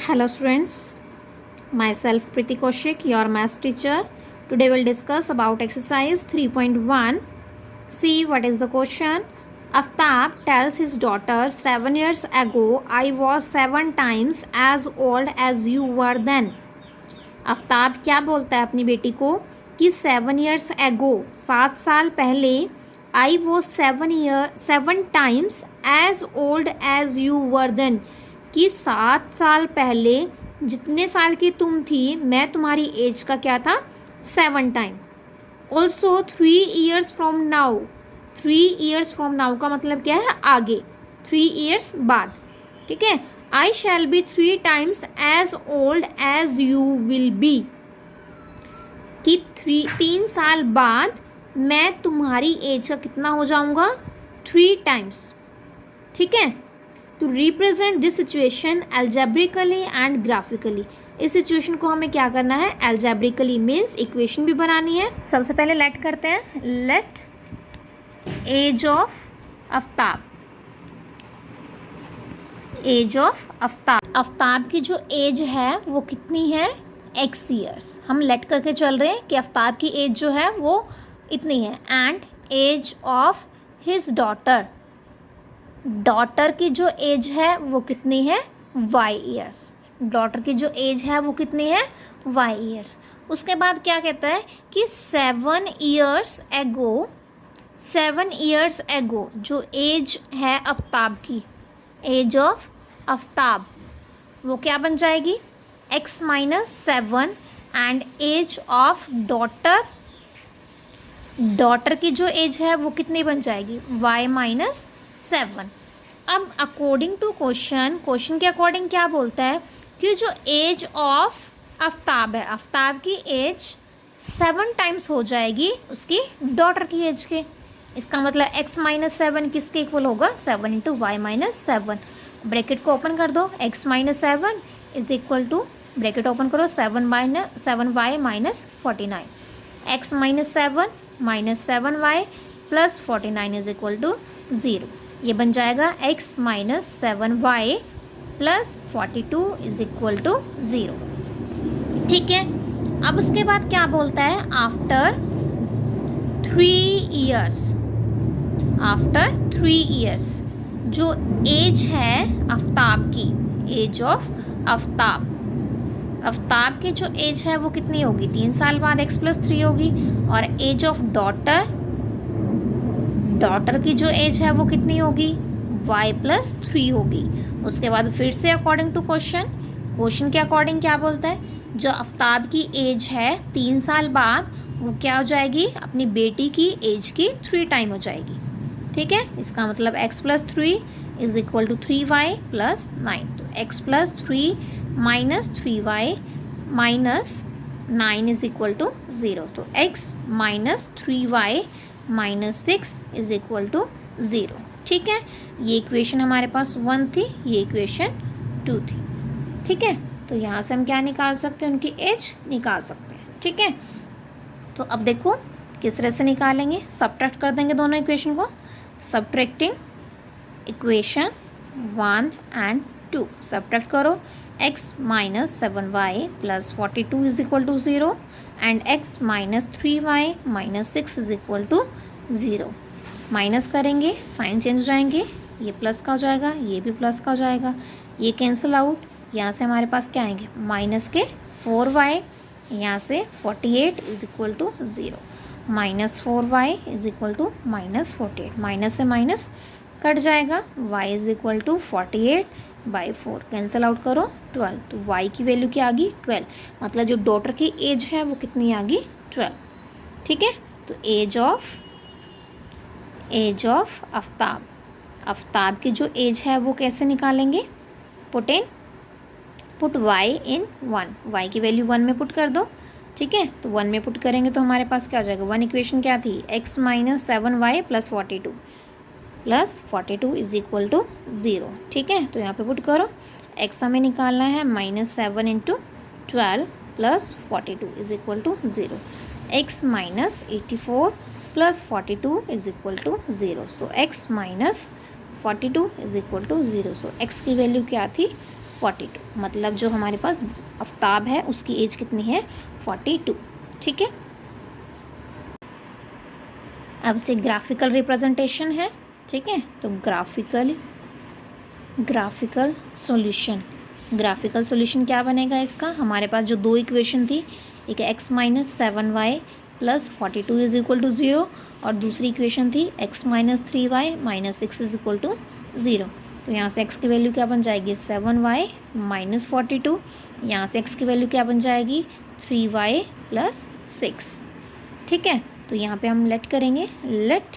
Hello students, myself Priti Kaushik, your math teacher. Today we'll discuss about exercise 3.1. See what is the question. Aftab tells his daughter, 7 years ago I was 7 times as old as you were then. Aftab क्या बोलता है अपनी बेटी को कि 7 years ago 7 साल पहले I was 7 times as old as you were then, कि 7 साल पहले जितने साल की तुम थी मैं तुम्हारी एज का क्या था 7 time. Also 3 years from now, 3 years from now का मतलब क्या है आगे, 3 years बाद. ठीक है, I shall be 3 times as old as you will be, कि 3 साल बाद मैं तुम्हारी एज का कितना हो जाऊंगा 3 टाइम्स. ठीक है, to represent this situation algebraically and graphically. इस सिचुएशन को हमें क्या करना है एल्जेब्रिकली मीन्स इक्वेशन भी बनानी है. सबसे पहले लेट करते हैं, let age of Aftab, age of Aftab. Aftab की जो एज है वो कितनी है x ईयर्स. हम लेट करके चल रहे हैं कि आफ्ताब की एज जो है वो इतनी है. And age of his daughter, daughter की जो एज है वो कितनी है y ईयर्स. डॉटर की जो एज है वो कितनी है y ईयर्स. उसके बाद क्या कहता है कि 7 years एगो, 7 years एगो जो एज है आफ्ताब की, एज ऑफ आफ्ताब वो क्या बन जाएगी x minus 7. And age of daughter, daughter की जो एज है वो कितनी बन जाएगी y माइनस 7. अब अकॉर्डिंग टू क्वेश्चन, क्वेश्चन के अकॉर्डिंग क्या बोलता है कि जो एज ऑफ आफ्ताब है, आफ्ताब की एज 7 टाइम्स हो जाएगी उसकी डॉटर की एज के. इसका मतलब x माइनस 7 किसके इक्वल होगा 7 इंटू वाई माइनस 7. ब्रैकेट को ओपन कर दो, x minus 7 is equal to, bracket open करो 7 Y minus 49. x minus 7 minus 7 Y plus 49 is equal to 0. ये बन जाएगा x minus 7 Y plus 42 is equal to 0. ठीक है, अब उसके बाद क्या बोलता है आफ्टर 3 years, आफ्टर 3 years जो एज है आफ्ताब की, एज ऑफ आफ्ताब, आफ्ताब की जो एज है वो कितनी होगी 3 साल बाद x प्लस 3 होगी. और एज ऑफ डॉटर, डॉटर की जो एज है वो कितनी होगी y प्लस 3 होगी. उसके बाद फिर से अकॉर्डिंग टू क्वेश्चन, क्वेश्चन के अकॉर्डिंग क्या बोलता है जो आफ्ताब की एज है 3 साल बाद वो क्या हो जाएगी अपनी बेटी की एज की 3 टाइम हो जाएगी. ठीक है, इसका मतलब x plus 3 is equal to 3y plus 9. तो x plus 3 minus 3y minus 9 is equal to 0. तो x minus 3y minus 6 is equal to 0. ठीक है, ये इक्वेशन हमारे पास 1 थी, ये इक्वेशन 2 थी. ठीक है, तो यहाँ से हम क्या निकाल सकते हैं उनकी एज निकाल सकते हैं. ठीक है, तो अब देखो किस तरह से निकालेंगे, सब्ट्रैक्ट कर देंगे दोनों इक्वेशन को. सब्ट्रैक्टिंग इक्वेशन 1 एंड 2, सब्ट्रैक्ट करो. x minus 7y plus 42 is equal to 0 and x minus 3y minus 6 is equal to 0. Minus करेंगे साइन चेंज हो जाएंगे, ये प्लस का हो जाएगा, ये भी प्लस का हो जाएगा, ये कैंसिल आउट. यहाँ से हमारे पास क्या आएंगे माइनस के 4y, यहाँ से 48 is equal to 0. Minus 4y is equal to minus 48, minus से माइनस कट जाएगा, y is equal to 48 by 4, cancel out करो 12. तो y की वैल्यू क्या आ गई 12, मतलब जो डॉटर की एज है वो कितनी आ गई 12. ठीक है, तो एज ऑफ आफ्ताब, आफ्ताब की जो एज है वो कैसे निकालेंगे, पुट y इन 1, y की वैल्यू 1 में पुट कर दो. ठीक है, तो 1 में पुट करेंगे तो हमारे पास क्या हो जाएगा, 1 इक्वेशन क्या थी x minus 7y plus 42 is equal to 0. ठीक है, तो यहाँ पे पुट करो, x हमें निकालना है minus 7 into 12 plus 42 is equal to 0. x minus 84 plus 42 is equal to 0. So x minus 42 is equal to 0. So x की वैल्यू क्या थी 42, मतलब जो हमारे पास आफ्ताब है उसकी एज कितनी है 42। ठीक है, अब से ग्राफिकल रिप्रेजेंटेशन है। ठीक है, तो ग्राफिकल सॉल्यूशन क्या बनेगा इसका, हमारे पास जो दो इक्वेशन थी, एक x minus 7y plus 42 is equal to 0 और दूसरी इक्वेशन थी x minus 3y minus 6 is equal to 0। तो यहाँ से x की वैल्यू क्या बन जाएगी 7y माइनस 42, यहाँ से x की वैल्यू क्या बन जाएगी 3y प्लस 6। ठीक है, तो यहाँ पे हम लेट करेंगे, let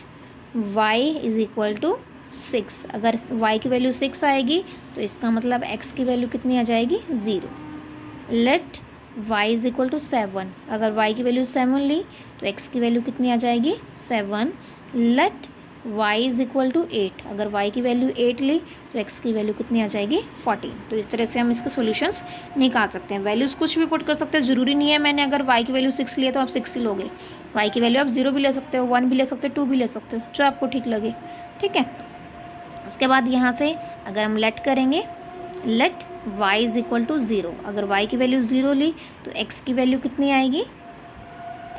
y is equal to 6। अगर y की वैल्यू 6 आएगी तो इसका मतलब x की वैल्यू कितनी आ जाएगी 0। Let y is equal to 7, अगर y की वैल्यू 7 ली तो x की वैल्यू कितनी आ जाएगी 7। Let y is equal to 8, अगर y की वैल्यू 8 ली तो x की वैल्यू कितनी आ जाएगी 14। तो इस तरह से हम इसके सॉल्यूशंस निकाल सकते हैं। वैल्यूज़ कुछ भी पुट कर सकते हैं, ज़रूरी नहीं है मैंने अगर y की वैल्यू 6 ली है तो आप 6 ही लोगे। y की वैल्यू आप 0 भी ले सकते हो, 1 भी ले सकते हो, 2 भी ले सकते हो, जो आपको ठीक लगे। ठीक है, उसके बाद यहाँ से अगर हम लेट करेंगे, let y is equal to 0, अगर y की वैल्यू 0 ली तो x की वैल्यू कितनी आएगी,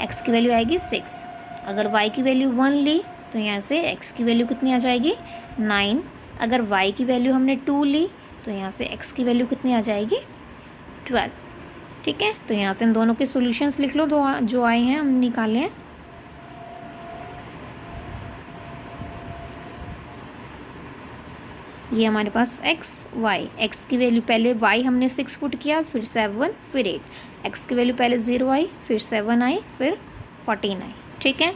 x की वैल्यू आएगी 6। अगर y की वैल्यू 1 ली तो यहाँ से x की वैल्यू कितनी आ जाएगी 9। अगर y की वैल्यू हमने 2 ली तो यहाँ से x की वैल्यू कितनी आ जाएगी 12। ठीक है, तो यहाँ से इन दोनों के सॉल्यूशंस लिख लो, दो जो आए हैं हम निकाले हैं। ये हमारे पास x की वैल्यू पहले y हमने 6 पुट किया, फिर 7, फिर 8। x की वैल्यू पहले 0 आई, फिर 7 आई, फिर 14 आई। ठीक है,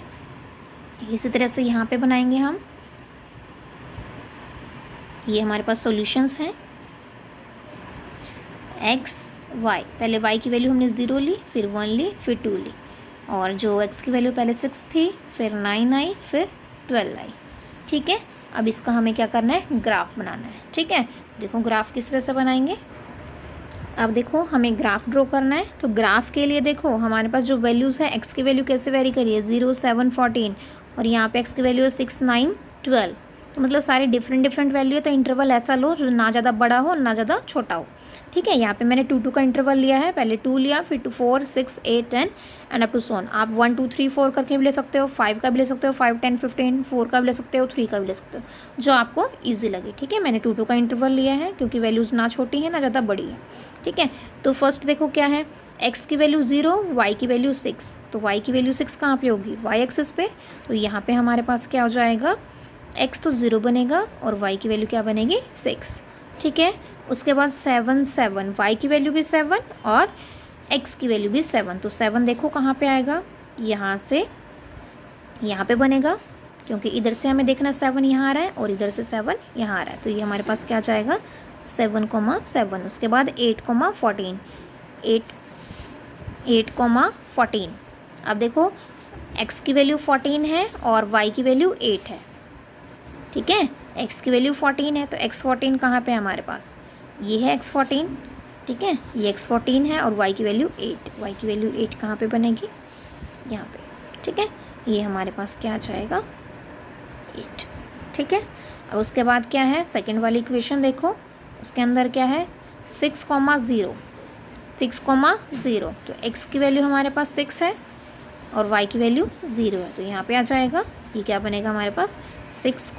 इसी तरह से यहाँ पे बनाएंगे हम। ये हमारे पास सॉल्यूशंस हैं x y, पहले y की वैल्यू हमने 0 ली, फिर 1 ली, फिर 2 ली, और जो x की वैल्यू पहले 6 थी, फिर 9 आई, फिर 12 आई। ठीक है, अब इसका हमें क्या करना है, ग्राफ बनाना है। ठीक है, देखो ग्राफ किस तरह से बनाएंगे। अब देखो हमें ग्राफ ड्रॉ करना है, तो ग्राफ के लिए देखो हमारे पास जो वैल्यूज़ है, x की वैल्यू कैसे वेरी करिए 0, 7, 14, और यहाँ पे x की वैल्यू है 6, 9, 12। तो मतलब सारे डिफरेंट वैल्यू है, तो इंटरवल ऐसा लो जो ना ज़्यादा बड़ा हो ना ज़्यादा छोटा हो। ठीक है, यहाँ पे मैंने 2, 2 का इंटरवल लिया है, पहले 2 लिया, फिर 2, 4, 6, 8, 10 and up to so on. आप 1, 2, 3, 4 करके भी ले सकते हो, 5 का भी ले सकते हो, 5, 10, 15, 4 का भी ले सकते हो, 3 का भी ले सकते हो, जो आपको ईजी लगे। ठीक है, मैंने 2, 2 का इंटरवल लिया है क्योंकि वैल्यूज़ ना छोटी है ना ज़्यादा बड़ी है। ठीक है, तो फर्स्ट देखो क्या है, x की वैल्यू 0, y की वैल्यू 6, तो y की वैल्यू 6 कहाँ पे होगी, y एक्सिस पे। तो यहाँ पे हमारे पास क्या हो जाएगा, x तो 0 बनेगा और y की वैल्यू क्या बनेगी 6। ठीक है, उसके बाद 7, 7, y की वैल्यू भी 7 और x की वैल्यू भी 7। तो 7 देखो कहाँ पे आएगा, यहाँ से यहाँ पे बनेगा, क्योंकि इधर से हमें देखना 7 यहाँ आ रहा है और इधर से 7 यहाँ आ रहा है। तो ये हमारे पास क्या जाएगा 7, 7। उसके बाद 8, 14, 8, 14। अब देखो x की वैल्यू 14 है और y की वैल्यू 8 है। ठीक है, x की वैल्यू 14 है तो x 14 कहाँ पे है हमारे पास, ये है x 14। ठीक है, ये x 14 है और y की वैल्यू 8, y की वैल्यू 8 कहाँ पे बनेगी, यहाँ पे। ठीक है, ये हमारे पास क्या आ जाएगा 8। ठीक है, अब उसके बाद क्या है, सेकंड वाली इक्वेशन देखो, उसके अंदर क्या है 6, 0, 6, 0। तो x की वैल्यू हमारे पास 6 है और y की वैल्यू 0 है, तो यहाँ पे आ जाएगा, ये क्या बनेगा हमारे पास 6,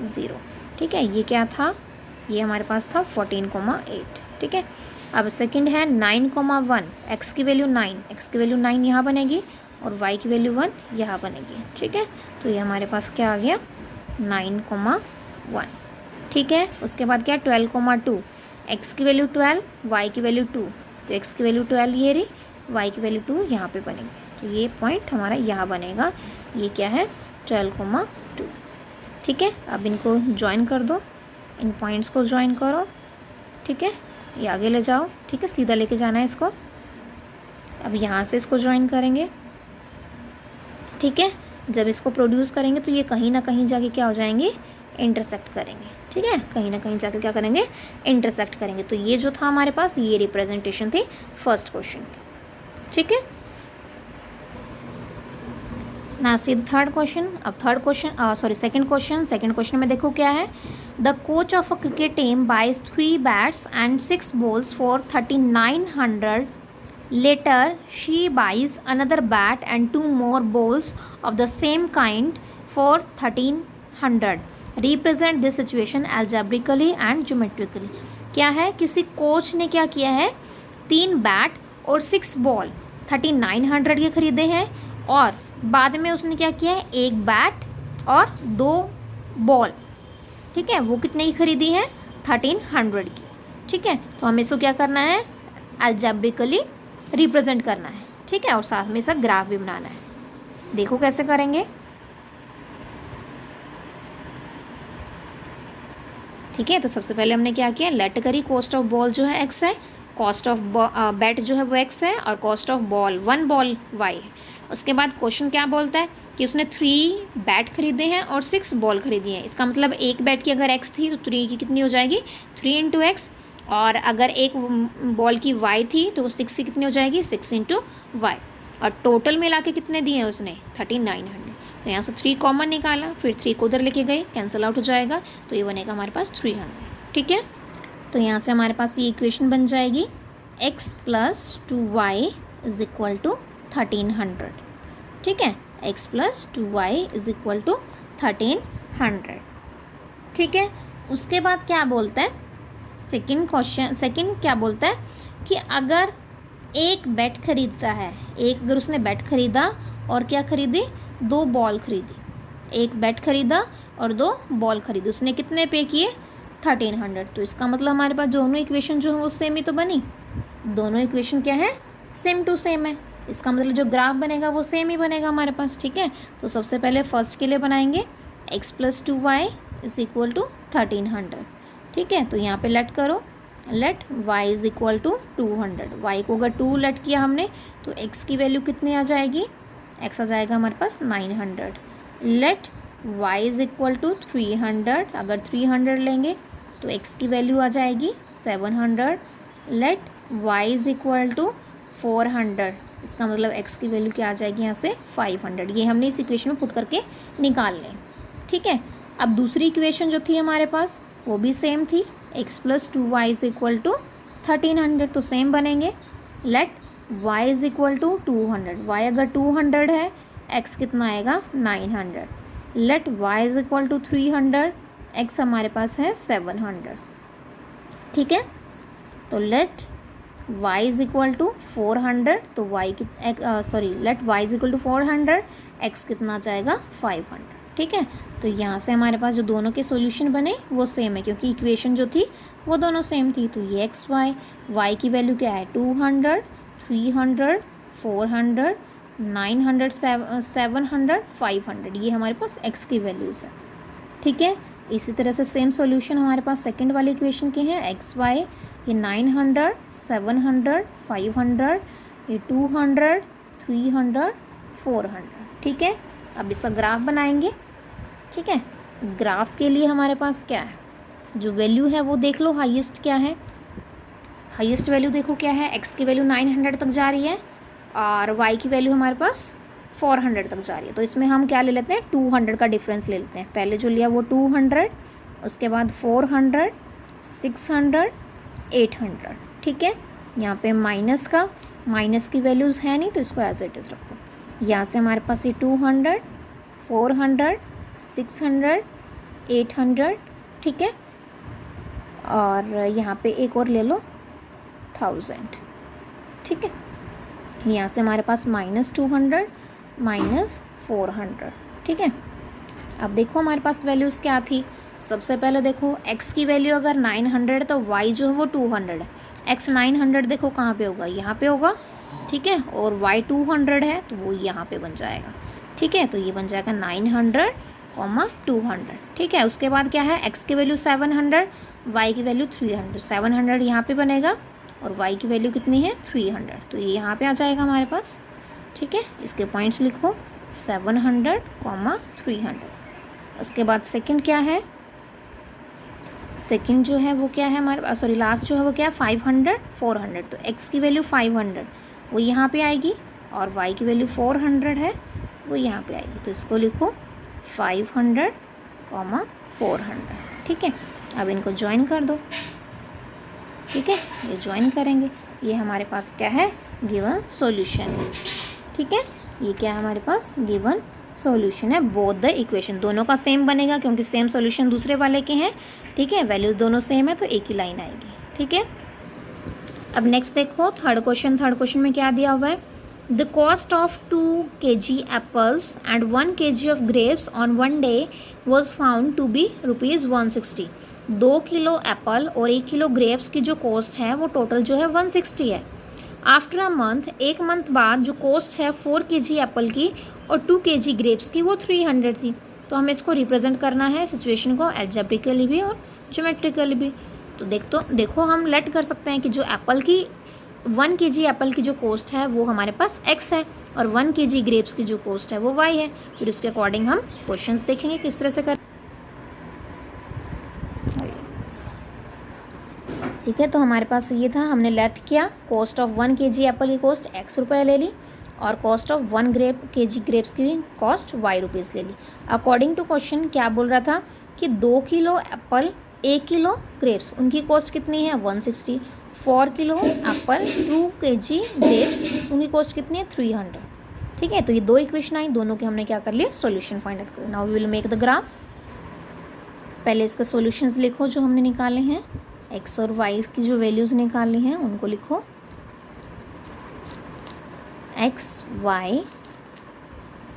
0। ठीक है, ये क्या था, ये हमारे पास था 14, 8। ठीक है, अब सेकंड है 9, 1, x की वैल्यू 9, x की वैल्यू 9 यहाँ बनेगी और y की वैल्यू 1 यहाँ बनेगी। ठीक है, तो ये हमारे पास क्या आ गया 9, 1। ठीक है, उसके बाद क्या 12, 2, x की वैल्यू 12, y की वैल्यू 2, तो x की वैल्यू 12 ये रही, y की वैल्यू 2 यहाँ पे बनेगी। तो ये पॉइंट हमारा यहाँ बनेगा, ये क्या है 12, 2। ठीक है, अब इनको ज्वाइन कर दो, इन पॉइंट्स को ज्वाइन करो। ठीक है, ये आगे ले जाओ। ठीक है, सीधा लेके जाना है इसको। अब यहाँ से इसको ज्वाइन करेंगे। ठीक है, जब इसको प्रोड्यूस करेंगे तो ये कहीं ना कहीं जाके क्या हो जाएंगे, इंटरसेक्ट करेंगे। ठीक है, कहीं ना कहीं जाके क्या करेंगे, इंटरसेक्ट करेंगे। तो ये जो था हमारे पास, ये रिप्रेजेंटेशन थी फर्स्ट क्वेश्चन की। ठीक है, ना सी थर्ड क्वेश्चन। अब थर्ड क्वेश्चन सेकंड क्वेश्चन में देखो क्या है, the coach of a cricket team buys 3 bats and 6 balls for 3900. Later, she buys another bat and 2 more balls of the same kind for 1300. Represent this situation algebraically and geometrically. क्या है, किसी coach ने क्या किया है, 3 bat और 6 ball 3900 के खरीदे हैं, और बाद में उसने क्या किया है, 1 बैट और 2 बॉल, ठीक है, वो कितने की खरीदी है, 1300 की. ठीक है, तो हमें इसको क्या करना है, algebraically रिप्रेजेंट करना है. ठीक है, और साथ में इसका ग्राफ भी बनाना है. देखो कैसे करेंगे. ठीक है, तो सबसे पहले हमने क्या किया, लेट करी, कॉस्ट ऑफ बॉल जो है x है, कॉस्ट ऑफ बैट जो है वो x है, और cost of ball 1 ball y है. उसके बाद क्वेश्चन क्या बोलता है कि उसने 3 बैट खरीदे हैं और 6 बॉल खरीदी हैं. इसका मतलब एक बैट की अगर x थी तो 3 की कितनी हो जाएगी, 3 इंटू एक्स, और अगर एक बॉल की y थी तो 6 की कितनी हो जाएगी, 6 इंटू वाई. और टोटल मिला के कितने दिए हैं उसने, 3900. तो यहाँ से 3 कॉमन निकाला, फिर 3 को उधर लेके गए, कैंसिल आउट हो जाएगा, तो ये बनेगा हमारे पास 300. ठीक है, तो यहाँ से हमारे पास ये इक्वेशन बन जाएगी x + 2y = 1300. ठीक है, x + 2y = 1300. ठीक है, उसके बाद क्या बोलता है, सेकंड क्या बोलता है कि अगर एक बैट खरीदता है, अगर उसने बैट खरीदा और क्या खरीदी, 2 बॉल खरीदी, एक बैट खरीदा और 2 बॉल खरीदी, उसने कितने पे किए, 1300. तो इसका मतलब हमारे पास दोनों इक्वेशन जो है वो सेम ही तो बनी. दोनों इक्वेशन क्या है, सेम टू सेम है. इसका मतलब जो ग्राफ बनेगा वो सेम ही बनेगा हमारे पास. ठीक है, तो सबसे पहले फर्स्ट के लिए बनाएंगे x + 2y = 1300. ठीक है, तो यहाँ पे लेट करो, लेट y = 200. y को अगर 2 लेट किया हमने तो x की वैल्यू कितनी आ जाएगी, x आ जाएगा हमारे पास 900. लेट y = 300, अगर 300 लेंगे तो x की वैल्यू आ जाएगी 700. लेट y = 400, इसका मतलब x की वैल्यू क्या आ जाएगी यहाँ से 500. ये हमने इस इक्वेशन में पुट करके निकाल लें. ठीक है, अब दूसरी इक्वेशन जो थी हमारे पास वो भी सेम थी, x + 2y = 1300, तो सेम बनेंगे. लेट y = 200, y अगर 200 है, x कितना आएगा 900. लेट y = 300, x हमारे पास है 700. ठीक है, तो लेट y = 400, तो लेट y = 400, x कितना आ जाएगा 500. ठीक है, तो यहाँ से हमारे पास जो दोनों के सॉल्यूशन बने वो सेम है, क्योंकि इक्वेशन जो थी वो दोनों सेम थी. तो ये x y की वैल्यू क्या है, 200, 300, 400, 900, 700, 500, ये हमारे पास x की वैल्यूज़ है. ठीक है, इसी तरह से सेम सॉल्यूशन हमारे पास सेकंड वाली इक्वेशन के हैं. x y ये 900, 700, 500, ये 200, 300, 400. ठीक है, अब इसका ग्राफ बनाएंगे. ठीक है, ग्राफ के लिए हमारे पास क्या है, जो वैल्यू है वो देख लो, हाईएस्ट क्या है, हाईएस्ट वैल्यू देखो क्या है, x की वैल्यू 900 तक जा रही है और y की वैल्यू हमारे पास 400 तक जा रही है. तो इसमें हम क्या ले लेते हैं, 200 का डिफरेंस ले लेते हैं. पहले जो लिया वो 200, उसके बाद 400, 600, 800. ठीक है, यहाँ पे माइनस की वैल्यूज़ है नहीं तो इसको एज इट इज़ रखो. यहाँ से हमारे पास ये 200, 400, 600, 800. ठीक है, और यहाँ पे एक और ले लो 1000. ठीक है, यहाँ से हमारे पास -200, -400. ठीक है, अब देखो हमारे पास वैल्यूज़ क्या थी. सबसे पहले देखो x की वैल्यू अगर 900 तो y जो है वो 200 है. x 900 देखो कहाँ पे होगा, यहाँ पे होगा. ठीक है, और y 200 है तो वो यहाँ पे बन जाएगा. ठीक है, तो ये बन जाएगा 900, 200. ठीक है, उसके बाद क्या है, x की वैल्यू 700, y की वैल्यू 300. 700 यहाँ पे बनेगा और y की वैल्यू कितनी है 300, तो ये यहाँ पे आ जाएगा हमारे पास. ठीक है, इसके पॉइंट्स लिखो 700, 300. उसके बाद सेकंड क्या है, सेकंड जो है वो क्या है हमारे पास, लास्ट जो है वो क्या है 500, 400. तो x की वैल्यू 500 वो यहाँ पे आएगी और y की वैल्यू 400 है वो यहाँ पे आएगी. तो इसको लिखो 500, 400. ठीक है, अब इनको ज्वाइन कर दो। ठीक है, ये ज्वाइन करेंगे, ये हमारे पास क्या है, गिवन सॉल्यूशन है। ठीक है, ये क्या है हमारे पास, गिवन सॉल्यूशन है। बोथ द इक्वेशन, दोनों का सेम बनेगा क्योंकि सेम सॉल्यूशन दूसरे वाले के हैं। ठीक है, वैल्यूज दोनों सेम है तो एक ही लाइन आएगी। ठीक है, अब नेक्स्ट देखो थर्ड क्वेश्चन में क्या दिया हुआ है, the cost of 2 kg apples and 1 kg of grapes on one day was found to be ₹160। 2 kilo apple और 1 किलो ग्रेप्स की जो कॉस्ट है वो टोटल जो है 160 है। आफ्टर अ मंथ, एक मंथ बाद जो कॉस्ट है 4 kg एप्पल की और 2 kg ग्रेप्स की वो 300 थी। तो हमें इसको रिप्रेजेंट करना है सिचुएशन को एल्जेब्रिकली भी और ज्योमेट्रिकली भी। तो देखो हम लेट कर सकते हैं कि जो एप्पल की 1 kg एप्पल की जो कॉस्ट है वो हमारे पास x है और 1 kg ग्रेप्स की जो कॉस्ट है वो y है। फिर उसके अकॉर्डिंग हम क्वेश्चंस देखेंगे किस तरह से कर। ठीक है, तो हमारे पास ये था, हमने लेट किया कॉस्ट ऑफ 1 kg एप्पल की कॉस्ट x रुपये ले ली और कॉस्ट ऑफ 1 kg ग्रेप्स की कॉस्ट y रुपीज़ ले ली। अकॉर्डिंग टू क्वेश्चन क्या बोल रहा था कि 2 किलो एप्पल 1 किलो ग्रेप्स उनकी कॉस्ट कितनी है 160, 4 किलो एप्पल 2 kg ग्रेप्स उनकी कॉस्ट कितनी है 300। ठीक है, तो ये दो इक्वेशन आई, दोनों के हमने क्या कर लिया, सॉल्यूशन फाइंड आउट कर। Now we will make the graph. पहले इसके सॉल्यूशंस लिखो जो हमने निकाले हैं, x और y की जो वैल्यूज़ निकाली हैं उनको लिखो, x y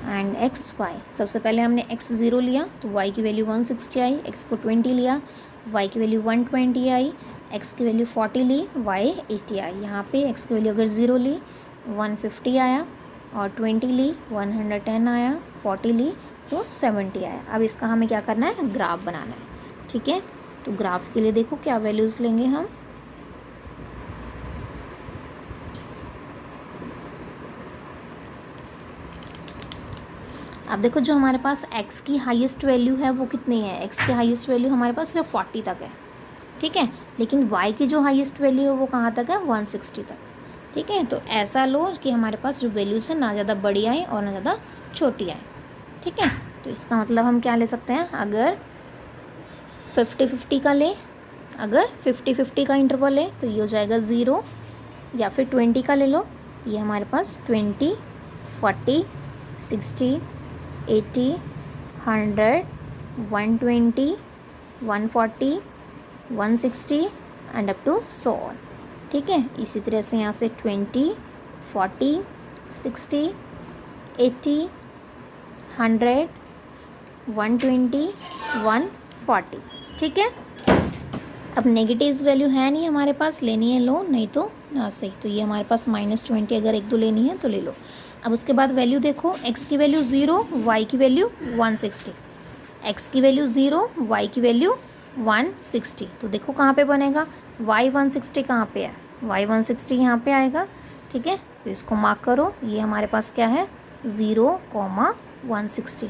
and X Y. सबसे पहले हमने x 0 लिया तो y की वैल्यू 160 आई, x को 20 लिया, y की वैल्यू 120 आई, x की वैल्यू 40 ली, y 80 आई। यहाँ पे x की वैल्यू अगर 0 ली 150 आया और 20 ली 110 आया, 40 ली तो 70 आया। अब इसका हमें क्या करना है, ग्राफ बनाना है। ठीक है, तो ग्राफ के लिए देखो क्या वैल्यूज़ लेंगे हम। अब देखो जो हमारे पास x की हाईएस्ट वैल्यू है वो कितनी है, x की हाईएस्ट वैल्यू हमारे पास सिर्फ 40 तक है। ठीक है, लेकिन y की जो हाईएस्ट वैल्यू है वो कहाँ तक है, 160 तक। ठीक है, तो ऐसा लो कि हमारे पास जो वैल्यूज़ है ना ज़्यादा बड़ी आए और ना ज़्यादा छोटी आए। ठीक है, तो इसका मतलब हम क्या ले सकते हैं, अगर 50-50 का ले, अगर 50-50 का इंटरवल है तो ये हो जाएगा 0, या फिर 20 का ले लो, ये हमारे पास 20, 40, 60, 80, 100, 120, 140, 160 एंड अप टू 100। ठीक है, इसी तरह से यहाँ से 20, 40, 60, 80, 100, 120, 140। ठीक है, अब नेगेटिव वैल्यू है नहीं हमारे पास, लेनी है लो, नहीं तो ना सही। तो ये हमारे पास -20 अगर 1-2 लेनी है तो ले लो। अब उसके बाद वैल्यू देखो, x की वैल्यू 0, y की वैल्यू 160, x की वैल्यू 0, y की वैल्यू 160। तो देखो कहाँ पे बनेगा, y 160 कहाँ पे है, y 160 यहाँ पे आएगा। ठीक है, तो इसको मार्क करो, ये हमारे पास क्या है 0,160।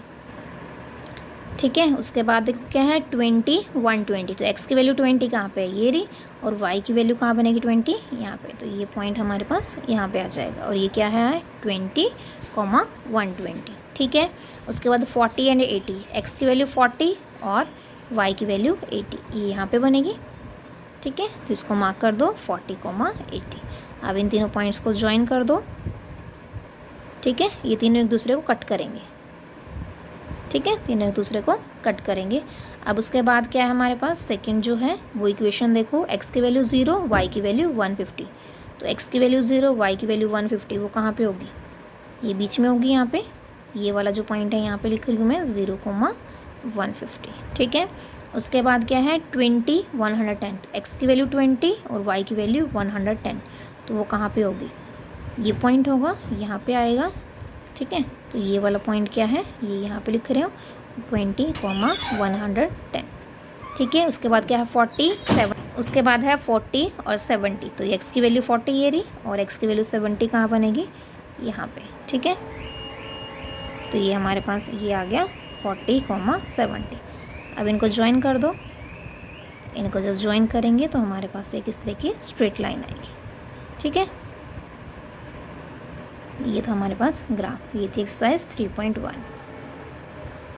ठीक है, उसके बाद देखो क्या है 20, 120। तो x की वैल्यू 20 कहाँ पे है, ये रही, और y की वैल्यू कहाँ बनेगी 20, यहाँ पे। तो ये पॉइंट हमारे पास यहाँ पे आ जाएगा, और ये क्या है 20, 120। ठीक है, उसके बाद 40 एंड 80, x की वैल्यू 40 और y की वैल्यू 80, ये यहाँ पे बनेगी। ठीक है, तो इसको मार्क कर दो 40, 80। अब इन तीनों पॉइंट्स को ज्वाइन कर दो। ठीक है, ये तीनों एक दूसरे को कट करेंगे। ठीक है, तीनों एक दूसरे को कट करेंगे। अब उसके बाद क्या है हमारे पास, सेकंड जो है वो इक्वेशन देखो, x की वैल्यू 0, y की वैल्यू 150। तो x की वैल्यू 0, y की वैल्यू 150, वो कहाँ पे होगी, ये बीच में होगी, यहाँ पे ये वाला जो पॉइंट है यहाँ पे लिख रही हूँ मैं 0,150। ठीक है, उसके बाद क्या है 20, 110, x की वैल्यू 20 और y की वैल्यू 110, तो वो कहाँ पे होगी, ये पॉइंट होगा, यहाँ पे आएगा। ठीक है, तो ये वाला पॉइंट क्या है, ये यहाँ पे लिख रहे हो 20,110। ठीक है, उसके बाद क्या है 47, उसके बाद है 40 और 70। तो x की वैल्यू 40 ये रही और x की वैल्यू 70 कहाँ बनेगी, यहाँ पे। ठीक है, तो ये हमारे पास ये आ गया 40,70। अब इनको ज्वाइन कर दो, इनको जब ज्वाइन करेंगे तो हमारे पास एक इस तरह की स्ट्रेट लाइन आएगी। ठीक है, ये था हमारे पास ग्राफ, ये थी एक्सरसाइज 3.1।